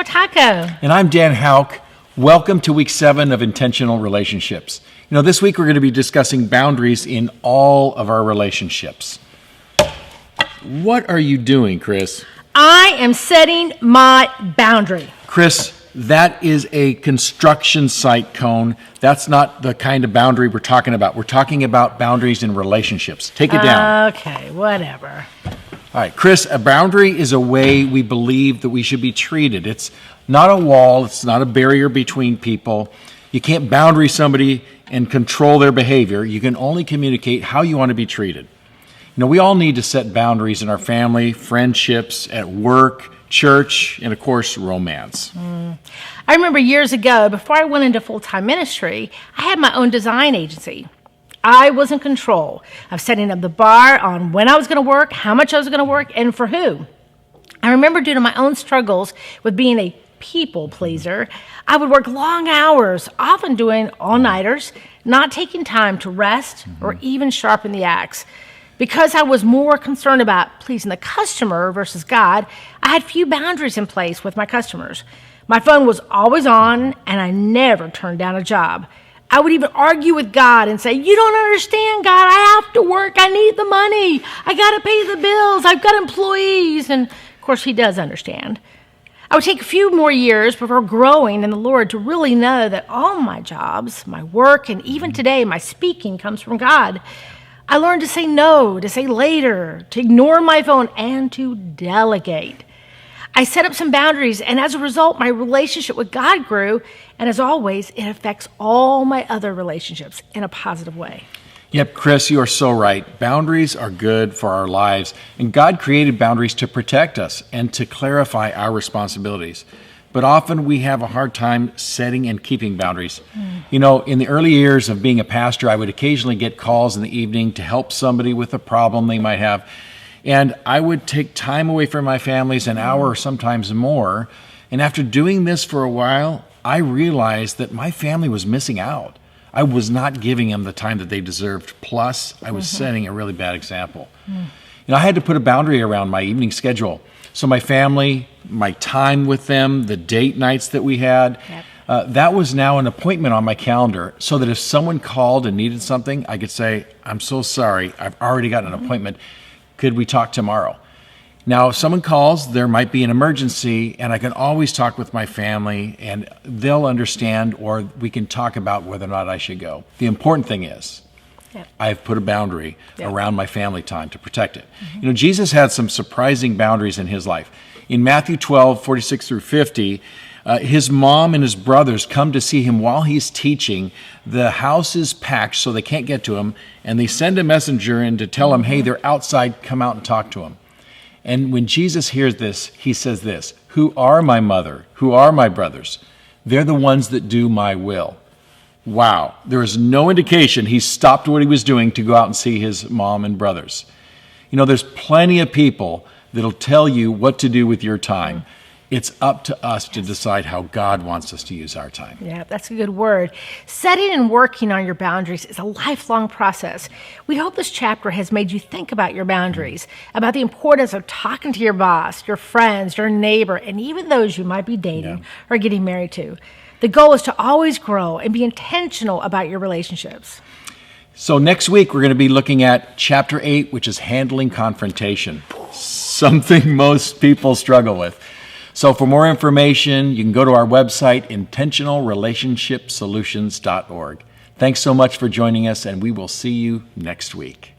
Potako. And I'm Dan Houck. Welcome to week 7 of Intentional Relationships. This week we're going to be discussing boundaries in all of our relationships. What are you doing, Chris? I am setting my boundary. Chris, that is a construction site cone. That's not the kind of boundary we're talking about. We're talking about boundaries in relationships. Take it down. Okay, whatever. All right, Chris, a boundary is a way we believe that we should be treated. It's not a wall. It's not a barrier between people. You can't boundary somebody and control their behavior. You can only communicate how you want to be treated. We all need to set boundaries in our family, friendships, at work, church, and of course, romance. I remember years ago, before I went into full-time ministry, I had my own design agency. I was in control of setting up the bar on when I was going to work, how much I was going to work, and for who. I remember due to my own struggles with being a people pleaser, I would work long hours, often doing all-nighters, not taking time to rest or even sharpen the axe. Because I was more concerned about pleasing the customer versus God, I had few boundaries in place with my customers. My phone was always on, and I never turned down a job. I would even argue with God and say, "You don't understand, God. I have to work. I need the money. I got to pay the bills. I've got employees." And, of course, he does understand. I would take a few more years before growing in the Lord to really know that all my jobs, my work, and even today, my speaking comes from God. I learned to say no, to say later, to ignore my phone, and to delegate. I set up some boundaries, and as a result, my relationship with God grew, and as always, it affects all my other relationships in a positive way. Yep, Chris, you are so right. Boundaries are good for our lives, and God created boundaries to protect us and to clarify our responsibilities. But often we have a hard time setting and keeping boundaries. In the early years of being a pastor, I would occasionally get calls in the evening to help somebody with a problem they might have. And I would take time away from my families, an hour or sometimes more. And after doing this for a while, I realized that my family was missing out. I was not giving them the time that they deserved. Plus, I was setting a really bad example. I had to put a boundary around my evening schedule. So my family, my time with them, the date nights that we had, that was now an appointment on my calendar so that if someone called and needed something, I could say, "I'm so sorry, I've already got an appointment. Could we talk tomorrow?" Now, if someone calls, there might be an emergency, and I can always talk with my family, and they'll understand, or we can talk about whether or not I should go. The important thing is, I've put a boundary around my family time to protect it. Jesus had some surprising boundaries in his life. In Matthew 12:46 through 50, his mom and his brothers come to see him while he's teaching. The house is packed, so they can't get to him, and they send a messenger in to tell him, "Hey, they're outside, come out and talk to him." And when Jesus hears this, he says this, "Who are my mother? Who are my brothers? They're the ones that do my will." Wow, there is no indication he stopped what he was doing to go out and see his mom and brothers. There's plenty of people that'll tell you what to do with your time. It's up to us to decide how God wants us to use our time. Yeah, that's a good word. Setting and working on your boundaries is a lifelong process. We hope this chapter has made you think about your boundaries, about the importance of talking to your boss, your friends, your neighbor, and even those you might be dating or getting married to. The goal is to always grow and be intentional about your relationships. So next week, we're going to be looking at Chapter 8, which is handling confrontation, something most people struggle with. So for more information, you can go to our website, intentionalrelationshipsolutions.org. Thanks so much for joining us, and we will see you next week.